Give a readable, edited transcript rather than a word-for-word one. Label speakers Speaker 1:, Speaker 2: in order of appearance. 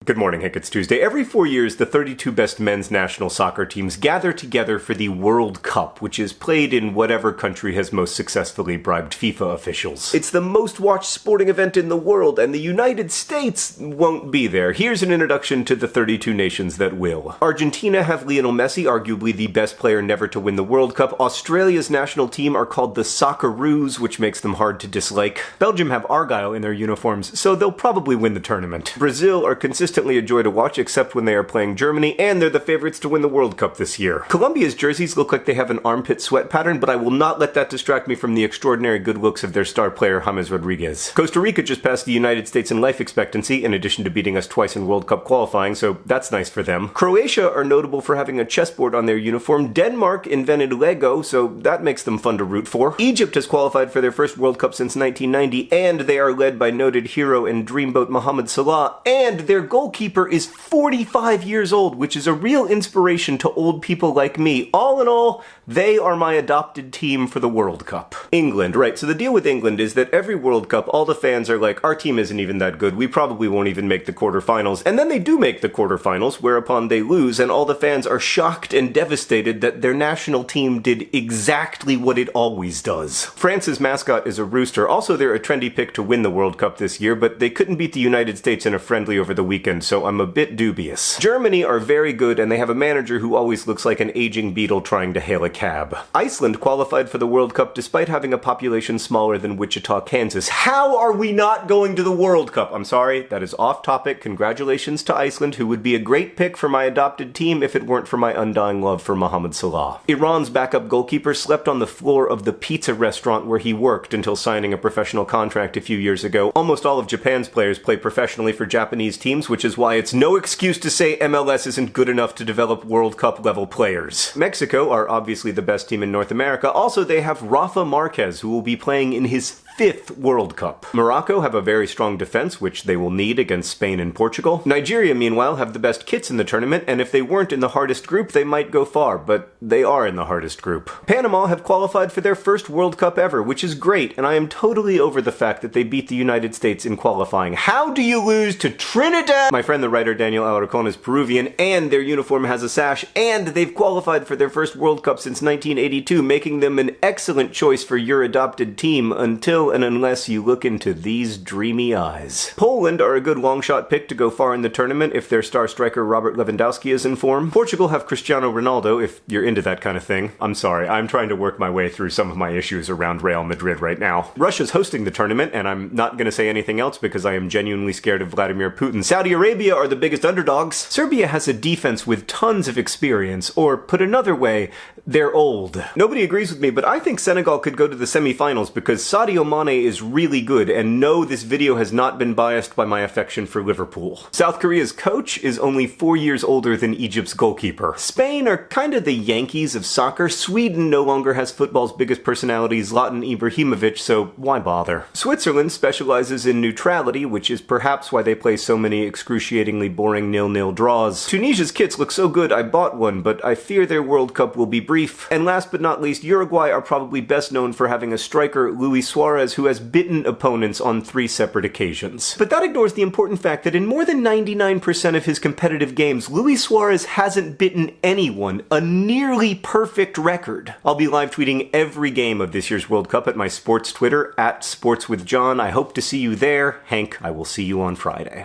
Speaker 1: Good morning, Hank. It's Tuesday. Every 4 years, the 32 best men's national soccer teams gather together for the World Cup, which is played in whatever country has most successfully bribed FIFA officials. It's the most watched sporting event in the world, and the United States won't be there. Here's an introduction to the 32 nations that will. Argentina have Lionel Messi, arguably the best player never to win the World Cup. Australia's national team are called the Socceroos, which makes them hard to dislike. Belgium have Argyle in their uniforms, so they'll probably win the tournament. Brazil are consistently a joy to watch, except when they are playing Germany, and they're the favorites to win the World Cup this year. Colombia's jerseys look like they have an armpit sweat pattern, but I will not let that distract me from the extraordinary good looks of their star player James Rodriguez. Costa Rica just passed the United States in life expectancy, in addition to beating us twice in World Cup qualifying, so that's nice for them. Croatia are notable for having a chessboard on their uniform. Denmark invented Lego, so that makes them fun to root for. Egypt has qualified for their first World Cup since 1990, and they are led by noted hero and dreamboat Mohamed Salah, and their goalkeeper is 45 years old, which is a real inspiration to old people like me. All in all, they are my adopted team for the World Cup. England, right, so the deal with England is that every World Cup, all the fans are like, our team isn't even that good, we probably won't even make the quarterfinals, and then they do make the quarterfinals, whereupon they lose, and all the fans are shocked and devastated that their national team did exactly what it always does. France's mascot is a rooster. Also, they're a trendy pick to win the World Cup this year, but they couldn't beat the United States in a friendly over the weekend, so I'm a bit dubious. Germany are very good, and they have a manager who always looks like an aging beetle trying to hail a cab. Iceland qualified for the World Cup despite having a population smaller than Wichita, Kansas. How are we not going to the World Cup? I'm sorry, that is off topic. Congratulations to Iceland, who would be a great pick for my adopted team if it weren't for my undying love for Mohamed Salah. Iran's backup goalkeeper slept on the floor of the pizza restaurant where he worked until signing a professional contract a few years ago. Almost all of Japan's players play professionally for Japanese teams, which is why it's no excuse to say MLS isn't good enough to develop World Cup level players. Mexico are obviously the best team in North America. Also, they have Rafa Marquez, who will be playing in his 5th World Cup. Morocco have a very strong defense, which they will need against Spain and Portugal. Nigeria, meanwhile, have the best kits in the tournament, and if they weren't in the hardest group, they might go far, but they are in the hardest group. Panama have qualified for their first World Cup ever, which is great, and I am totally over the fact that they beat the United States in qualifying. How do you lose to Trinidad? My friend the writer Daniel Alarcon is Peruvian, and their uniform has a sash, and they've qualified for their first World Cup since 1982, making them an excellent choice for your adopted team until and unless you look into these dreamy eyes. Poland are a good long-shot pick to go far in the tournament if their star striker Robert Lewandowski is in form. Portugal have Cristiano Ronaldo, if you're into that kind of thing. I'm sorry, I'm trying to work my way through some of my issues around Real Madrid right now. Russia's hosting the tournament, and I'm not going to say anything else because I am genuinely scared of Vladimir Putin. Saudi Arabia are the biggest underdogs. Serbia has a defense with tons of experience, or put another way, they're old. Nobody agrees with me, but I think Senegal could go to the semifinals because Sadio Mane is really good, and no, this video has not been biased by my affection for Liverpool. South Korea's coach is only 4 years older than Egypt's goalkeeper. Spain are kind of the Yankees of soccer. Sweden no longer has football's biggest personality, Zlatan Ibrahimovic, so why bother? Switzerland specializes in neutrality, which is perhaps why they play so many excruciatingly boring 0-0 draws. Tunisia's kits look so good I bought one, but I fear their World Cup will be brief. And last but not least, Uruguay are probably best known for having a striker, Luis Suarez, who has bitten opponents on 3 separate occasions. But that ignores the important fact that in more than 99% of his competitive games, Luis Suarez hasn't bitten anyone, a nearly perfect record. I'll be live tweeting every game of this year's World Cup at my sports Twitter, @SportsWithJohn. I hope to see you there. Hank, I will see you on Friday.